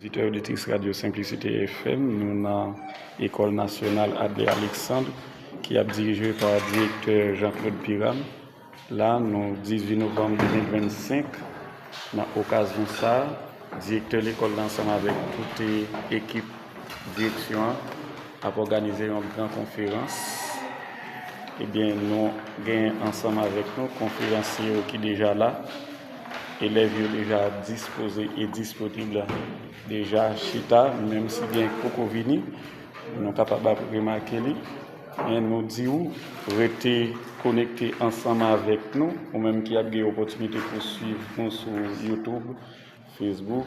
Auditeur auditrice Radio Simplicité FM, nous avons l'École nationale Adlé Alexandre qui est dirigée par le directeur Jean-Claude Piram. Là, nous 18 novembre 2025, dans l'occasion ça, directeur de l'école ensemble avec toute l'équipe direction a organisé une grande conférence. Eh bien, nous avons ensemble avec nous conférenciers qui sont déjà là. Élèves déjà disposés et disponibles déjà chita, même si bien Coco Vini, nous sommes capables de remarquer. Et nous disons, restez connectés ensemble avec nous, ou même qui a eu l'opportunité de suivre nous sur YouTube, Facebook,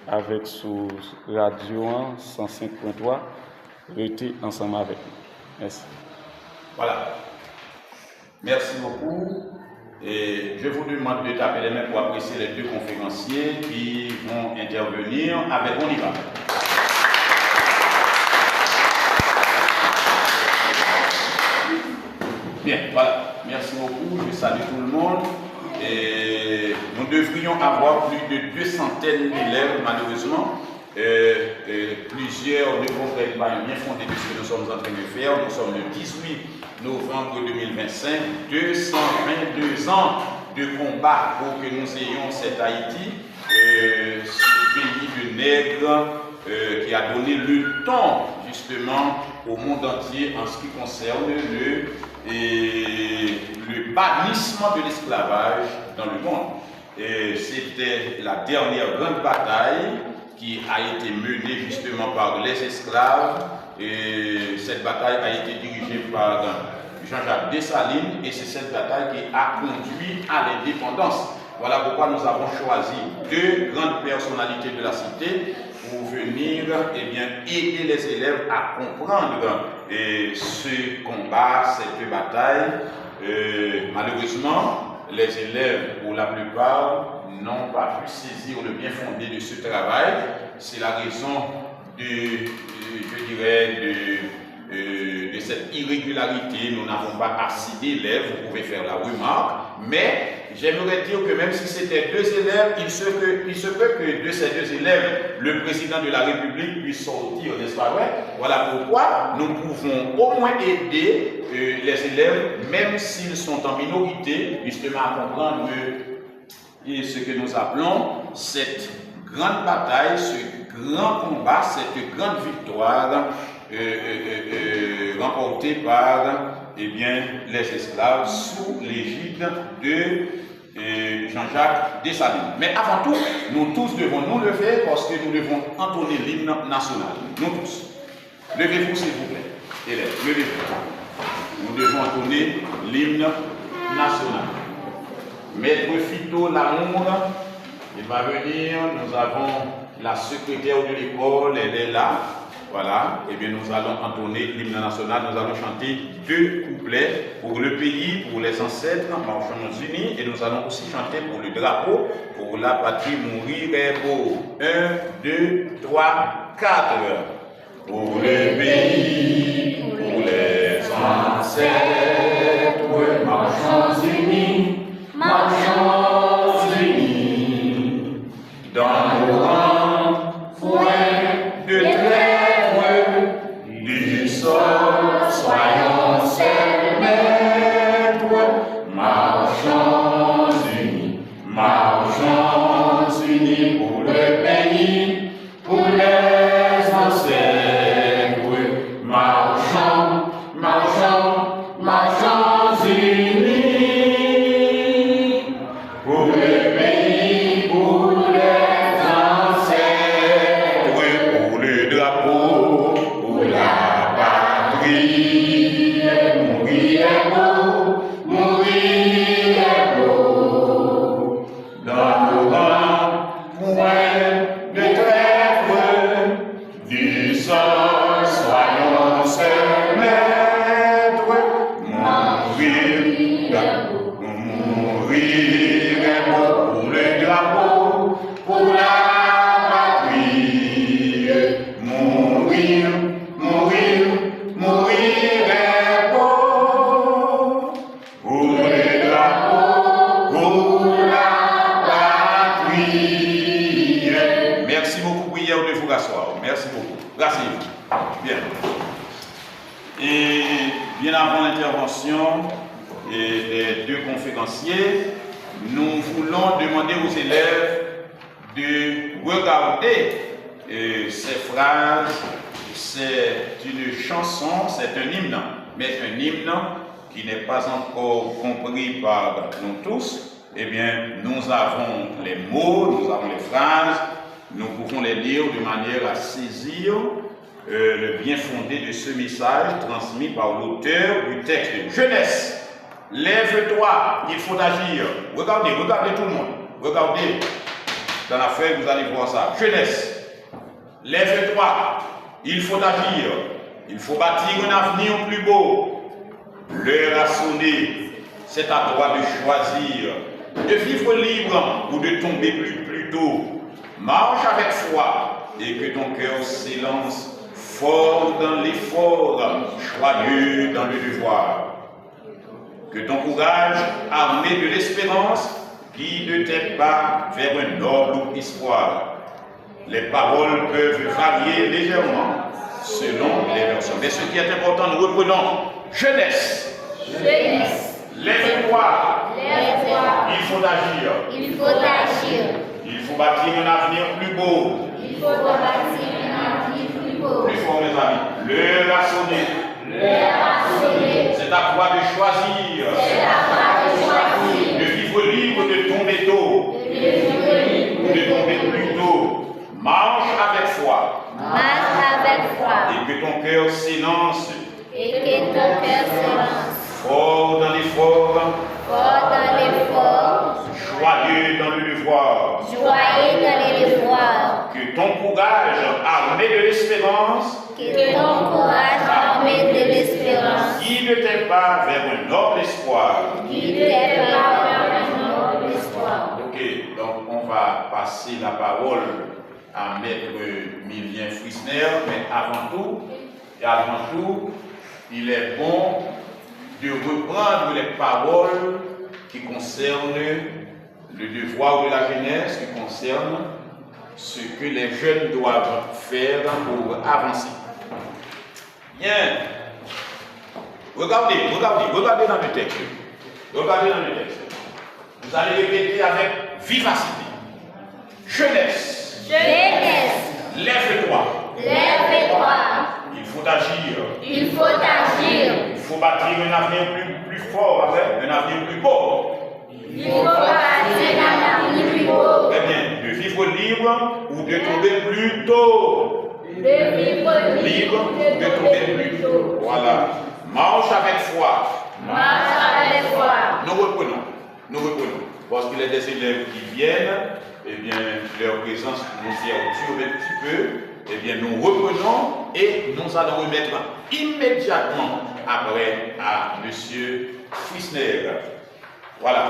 avec sur Radio 105.3, restez ensemble avec nous. Merci. Voilà. Merci beaucoup. Et je vous demande de taper les mains pour apprécier les deux conférenciers qui vont intervenir avec on y va. Bien, voilà. Merci beaucoup. Je salue tout le monde. Et nous devrions avoir plus de 200 d'élèves, malheureusement. Plusieurs ne comprennent pas bien fondé de ce que nous sommes en train de faire. Nous sommes le 18 novembre 2025, 222 ans de combat pour que nous ayons cet Haïti, ce pays de nègres qui a donné le temps justement au monde entier en ce qui concerne le bannissement de l'esclavage dans le monde. C'était la dernière grande bataille qui a été menée justement par les esclaves. Et cette bataille a été dirigée par Jean-Jacques Dessalines et c'est cette bataille qui a conduit à l'indépendance. Voilà pourquoi nous avons choisi deux grandes personnalités de la cité pour venir aider les élèves à comprendre ce combat, cette bataille. Malheureusement, les élèves, pour la plupart, n'ont pas pu saisir le bien fondé de ce travail. C'est la raison de cette irrégularité. Nous n'avons pas assez d'élèves, vous pouvez faire la remarque, mais j'aimerais dire que même si c'était deux élèves, il se peut que de ces deux élèves, le président de la République puisse sortir, n'est-ce pas vrai? Voilà pourquoi nous pouvons au moins aider les élèves, même s'ils sont en minorité, justement à comprendre ce que nous appelons cette grande bataille, ce grand combat, cette grande victoire remportée par les esclaves sous l'égide de Jean-Jacques Dessalines. Mais avant tout, nous tous devons nous lever parce que nous devons entonner l'hymne national. Nous tous. Levez-vous s'il vous plaît. Élèves, levez-vous. Nous devons entonner l'hymne national. Maître Fito Lamour, il va venir. Nous avons la secrétaire de l'école, elle est là. Voilà, et bien nous allons entonner l'hymne national, nous allons chanter deux couplets pour le pays, pour les ancêtres, marchons unis, et nous allons aussi chanter pour le drapeau, pour la patrie mourir est beau. 1, 2, 3, 4. Pour le pays, pour les ancêtres, marchons unis, dans nos rangs, foin de trêve. Soyons seuls maîtres, marchons unis pour le pays, pour les ancêtres, marchons prière de vous rasseoir. Merci beaucoup. Rasseyez-vous. Bien. Et bien avant l'intervention des deux conférenciers, nous voulons demander aux élèves de regarder ces phrases. C'est une chanson, c'est un hymne, mais un hymne qui n'est pas encore compris par nous tous. Eh bien, nous avons les mots, nous avons les phrases, nous pouvons les lire de manière à saisir le bien fondé de ce message transmis par l'auteur du texte. Jeunesse, lève-toi, il faut agir. Regardez tout le monde. Regardez dans la feuille, vous allez voir ça. Jeunesse, lève-toi, il faut agir. Il faut bâtir un avenir plus beau. L'heure a sonné. C'est à toi de choisir, de vivre libre ou de tomber plus tôt. Marche avec foi et que ton cœur s'élance. Fort dans l'effort, joyeux dans le devoir. Que ton courage, armé de l'espérance, guide tes pas vers un noble espoir. Les paroles peuvent varier légèrement selon les versions. Mais ce qui est important, nous reprenons. Jeunesse. Jeunesse. Lève-toi. Lève-toi. Il faut agir. Il faut agir. Il faut bâtir un avenir plus beau. Il faut bâtir un avenir plus beau. Plus fort, mes amis. L'heure a sonné. L'heure a sonné. C'est à toi de choisir. C'est à toi de choisir. De vivre libre, de tomber tôt. De vivre libre. De tomber plus tôt. Marche avec foi. Marche avec foi. Et que ton cœur s'élance. Et que ton cœur s'élance. Fort dans l'effort. Fort dans l'effort. Joyeux dans le devoir. Joyeux dans les devoirs. Que ton courage, armé de l'espérance, Que ton courage armé de l'espérance guide tes pas vers un noble espoir. guide tes pas vers un noble espoir. Ok, donc on va passer la parole à Maître Milien Friesner, mais avant tout, il est bon de reprendre les paroles qui concernent le devoir de la jeunesse, qui concernent ce que les jeunes doivent faire pour avancer. Bien. Regardez dans le texte. Regardez dans le texte. Vous allez répéter avec vivacité. Jeunesse. Jeunesse. Lève-toi. Lève-toi. Il faut agir. Il faut agir. Il faut bâtir un avenir plus fort, un avenir plus beau. Il faut bâtir un avenir plus beau. Très bien. De vivre libre ou de tomber plus tôt. De vivre Libre ou de tomber plus tôt. Voilà. Marche avec foi. Marche avec foi. Nous reprenons. Parce qu'il y a des élèves qui viennent, eh bien, leur présence nous perturbe un petit peu. Eh bien, nous reprenons et nous allons remettre immédiatement après à M. Friesner. Voilà.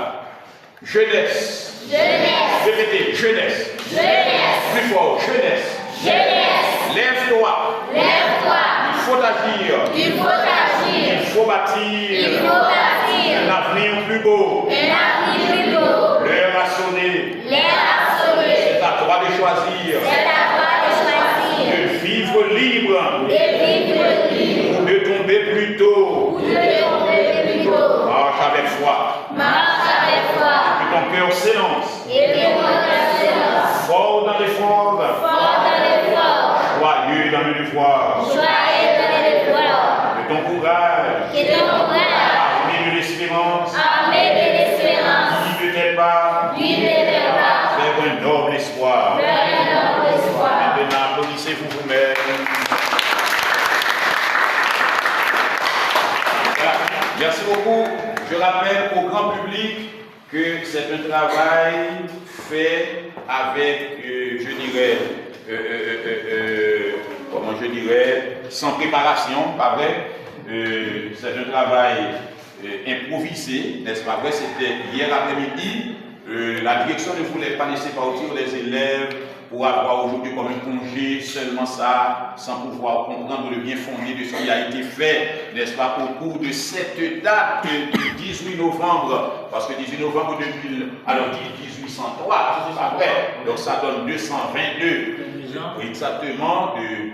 Jeunesse. Jeunesse. Répétez, jeunesse. Jeunesse. Plus fort, jeunesse. Jeunesse. Lève-toi. Lève-toi. Il faut agir. Il faut agir. Il faut bâtir. Il faut bâtir Un avenir plus beau. un avenir plus beau. L'heure a sonné. L'heure a sonné. C'est à toi de choisir. C'est à toi de choisir. De vivre libre. De vivre libre. Ou de tomber plus tôt. Ou de tomber plus tôt. Marche avec foi. Marche avec foi. Que ton cœur s'élance. Et que ton cœur s'élance. Fort dans l'effort. Fort dans l'effort. Joyeux dans le devoir. Joyeux dans les devoirs. Que ton courage. Que ton courage Armé de l'espérance. armé de l'espérance Guide tes pas guide tes pas vers un noble espoir. vers un noble espoir. Maintenant, applaudissez-vous vous-même. Voilà. Merci beaucoup. Je rappelle au grand public que c'est un travail fait avec, sans préparation, pas vrai. C'est un travail improvisé, n'est-ce pas vrai? C'était hier après-midi. La direction ne voulait pas laisser partir les élèves pour avoir aujourd'hui comme un congé, seulement ça, sans pouvoir comprendre le bien fondé de ce qui a été fait, n'est-ce pas, au cours de cette date du 18 novembre, parce que 18 novembre 1803, c'est pas vrai, donc ça donne 222. présent. Exactement, de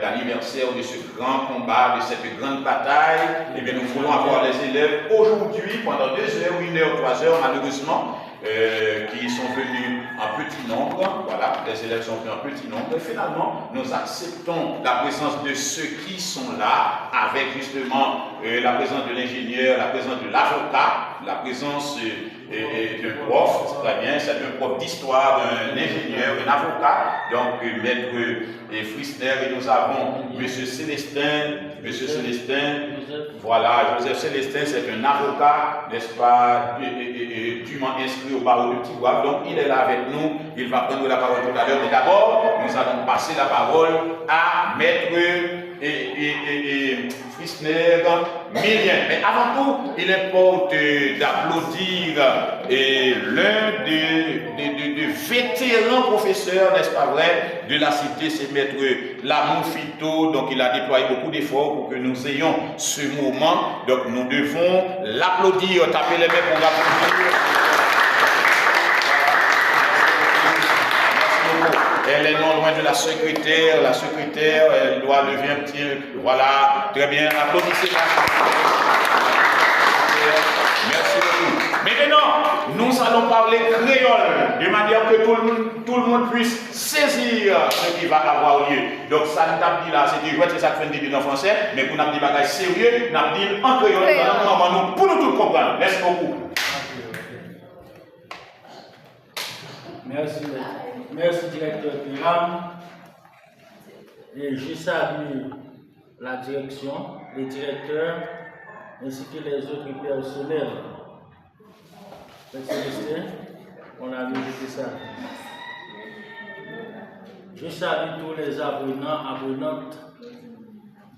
l'anniversaire de ce grand combat, de cette grande bataille. Eh bien, nous voulons avoir les élèves aujourd'hui, pendant 2 heures, 1 heure, 3 heures, malheureusement, qui sont venus en petit nombre. Voilà, les élèves sont venus en petit nombre. Et finalement, nous acceptons la présence de ceux qui sont là, avec justement la présence de l'ingénieur, la présence de l'avocat, la présence d'un prof, très bien, c'est un prof d'histoire, un ingénieur, un avocat, donc maître Frissner, et nous avons M. Célestin, voilà, Joseph Célestin, c'est un avocat, n'est-ce pas, dûment inscrit au barreau de Tigouave, donc il est là avec nous, il va prendre la parole tout à l'heure, mais d'abord, nous allons passer la parole à maître Frissner Milien. Mais avant tout, il importe d'applaudir l'un des vétérans professeurs, n'est-ce pas vrai, de la cité, c'est maître Lamou Fito. Donc il a déployé beaucoup d'efforts pour que nous ayons ce moment. Donc nous devons l'applaudir, taper les mains pour l'applaudir. Elle est non loin de la secrétaire. La secrétaire, elle doit lever un petit... Voilà, très bien. Applaudissez-la. Merci beaucoup. Maintenant, nous allons parler créole, de manière que tout le monde puisse saisir ce qui va avoir lieu. Donc, ça nous a dit là, c'est du c'est ça que fait dire en français, mais pour nous dire des bagages sérieux, nous avons dit en créole, pour nous tous comprendre. Merci beaucoup. Merci directeur Piram. Et je salue la direction, les directeurs, ainsi que les autres personnels. Célestin, on a visité ça. Je salue tous les apprenantes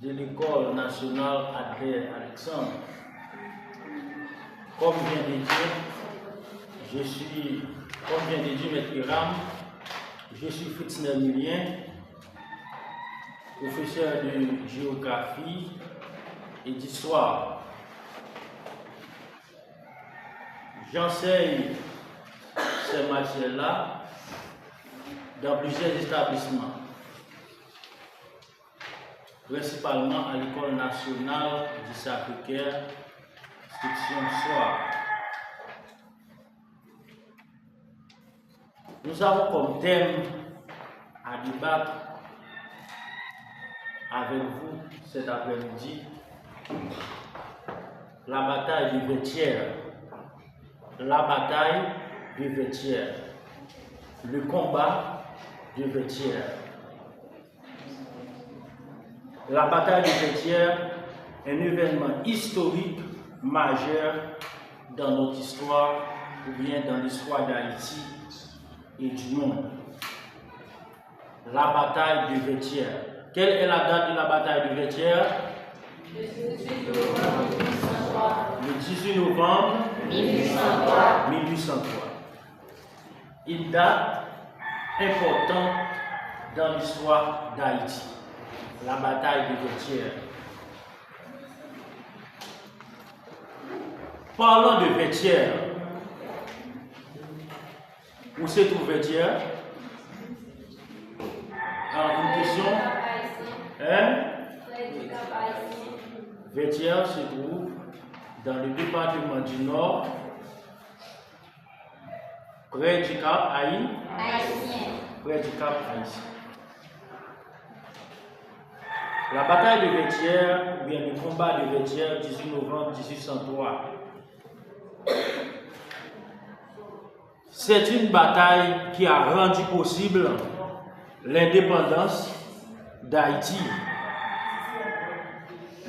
de l'école nationale Adler Alexandre. Comme vient de dire Maître Piram, je suis Frissner Milien, professeur de géographie et d'histoire. J'enseigne ces matières-là dans plusieurs établissements, principalement à l'École nationale du Sacré-Cœur, section soir. Nous avons comme thème à débattre avec vous cet après-midi la bataille du Vestiaire. La bataille du Vestiaire. Le combat du Vestiaire. La bataille du Vestiaire est un événement historique majeur dans notre histoire ou bien dans l'histoire d'Haïti et du monde. La bataille du Vestiaire. Quelle est la date de la bataille du Vestiaire? Le 18 novembre 1803. Une date importante dans l'histoire d'Haïti. La bataille du Vestiaire. Parlons de Vestiaire. Où se trouve Vestiaire? Alors, une question? Vestiaire se trouve dans le département du Nord, près du Cap Haïtien. Près du Cap Haïtien. La bataille de Vestiaire, ou bien le combat de Vestiaire, 18 novembre 1803. C'est une bataille qui a rendu possible l'indépendance d'Haïti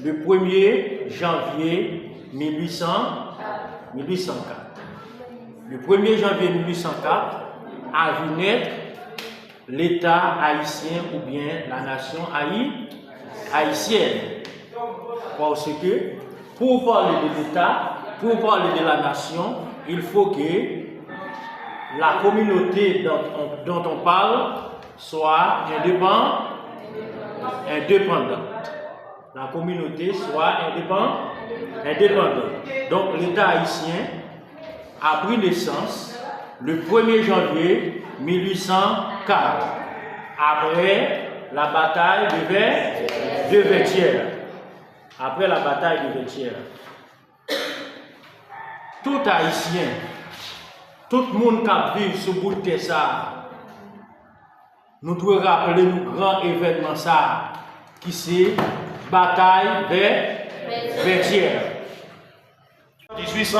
le 1er janvier 1804. Le 1er janvier 1804 a vu naître l'État haïtien ou bien la nation haïtienne. Parce que pour parler de l'État, pour parler de la nation, il faut que la communauté dont on parle soit indépendante. La communauté soit indépendante. Donc l'État haïtien a pris naissance le 1er janvier 1804 après la bataille de Vertières. Après la bataille de Vertières. Tout Haïtien, tout le monde qui vit sur le bout de terre, ça, nous devons rappeler le grand événement ça, qui c'est bataille de Vertières. 1800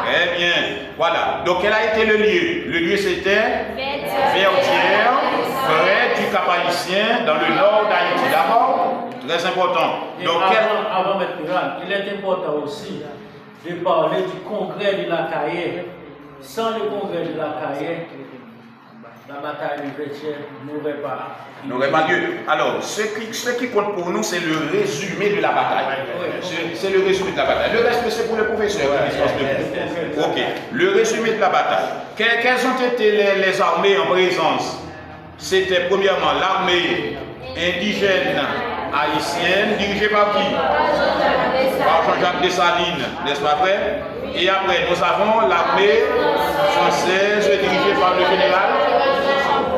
Très bien. Voilà. Donc, quel a été le lieu? Le lieu, c'était Vertières, près du Cap Haïtien, dans le nord d'Haïti. D'accord? Très important. Donc, avant de mettre il est important aussi de parler du congrès de la Caille. Sans le congrès de la Caille, la bataille de Vertières n'aurait pas lieu. Alors, ce qui compte pour nous, c'est le résumé de la bataille. C'est le résumé de la bataille. Le reste, c'est pour le professeur. Ok. Le résumé de la bataille. Quelles ont été les armées en présence? C'était premièrement l'armée indigène haïtienne, dirigée par qui? Par Jean-Jacques Dessalines, n'est-ce pas vrai? Et après, nous avons l'armée française dirigée par le général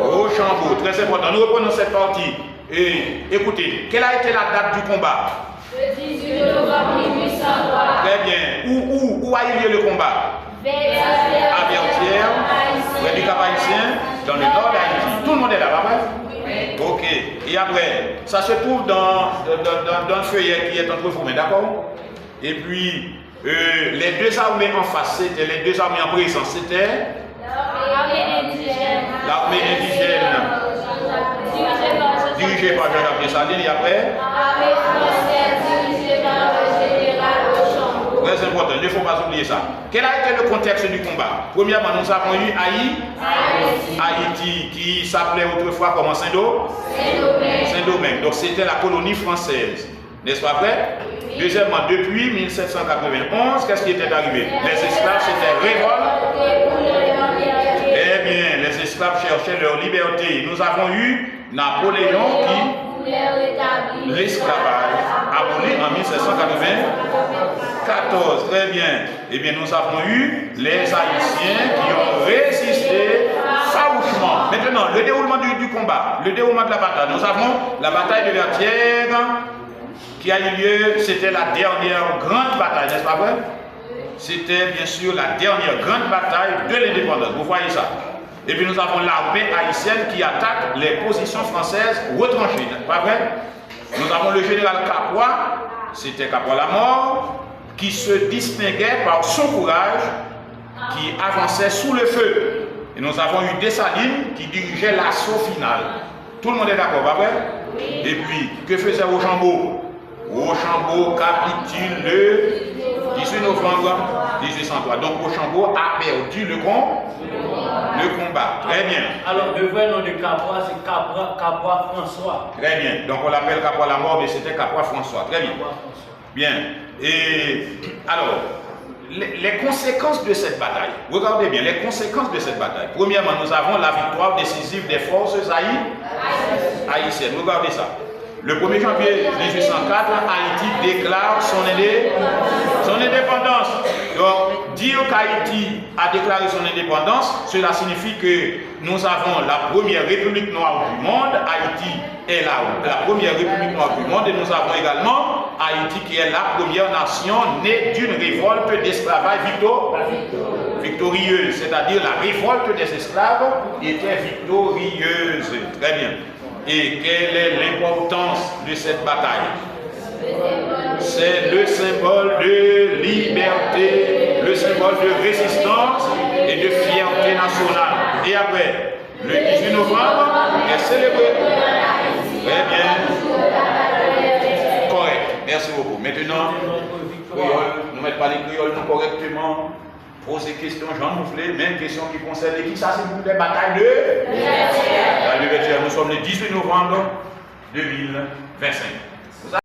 Rochambeau. Très important. Nous reprenons cette partie. Et écoutez, quelle a été la date du combat? Le 18 novembre 1803. Très bien. Où a eu lieu le combat? À Vertières, près du Cap Haïtien, dans le nord d'Haïti. Tout le monde est là, pas vrai? Ok. Et après, ça se trouve dans le feuillet qui est entre vous, d'accord? Et puis, les deux armées en face, c'était les deux armées en présence, c'était l'armée indigène dirigée par Jean-Jacques Dessalines, et après l'armée française dirigée par le général Rochambeau. Très important, il ne faut pas oublier ça. Quel a été le contexte du combat? Premièrement, nous avons eu Haïti, qui s'appelait autrefois comment? Saint-Domingue. Donc c'était la colonie française. N'est-ce pas vrai? Deuxièmement, depuis 1791, qu'est-ce qui était arrivé? Les esclaves s'étaient révoltés. Eh bien, les esclaves cherchaient leur liberté. Nous avons eu Napoléon qui l'esclavage aboli en 1794. Très bien. Eh bien, nous avons eu les Haïtiens qui ont résisté farouchement. Maintenant, le déroulement du combat, le déroulement de la bataille. Nous avons la bataille de Vertières qui a eu lieu, c'était la dernière grande bataille, n'est-ce pas vrai? C'était bien sûr la dernière grande bataille de l'indépendance. Vous voyez ça? Et puis nous avons l'armée haïtienne qui attaque les positions françaises retranchées, n'est-ce pas vrai? Nous avons le général Capois, c'était Capois la mort, qui se distinguait par son courage, qui avançait sous le feu. Et nous avons eu Dessalines qui dirigeait l'assaut final. Tout le monde est d'accord, pas vrai? Et puis, que faisait Rochambeau? Rochambeau capitule le 18 novembre 1803. Donc Rochambeau a perdu le combat. Très bien. Alors le vrai nom de Capois, c'est Capois François. Très bien. Donc on l'appelle Capois la mort, mais c'était Capois François. Très bien. Bien. Et alors, les conséquences de cette bataille. Regardez bien, les conséquences de cette bataille. Premièrement, nous avons la victoire décisive des forces haïtiennes. Regardez ça. Le 1er janvier 1804, Haïti déclare son indépendance. Donc, dire qu'Haïti a déclaré son indépendance, cela signifie que nous avons la première république noire du monde. Haïti est la première république noire du monde. Et nous avons également Haïti qui est la première nation née d'une révolte d'esclavage victorieuse. C'est-à-dire la révolte des esclaves était victorieuse. Très bien. Et quelle est l'importance de cette bataille? C'est le symbole de liberté, le symbole de résistance et de fierté nationale. Et après, le 18 novembre est célébré. Très bien. Correct. Merci beaucoup. Maintenant, nous mettons pas les créoles correctement. Poser des questions, Jean Mouflé, même question qui concerne qui ça, c'est pour les batailles de Vertières. Nous sommes le 18 novembre 2025.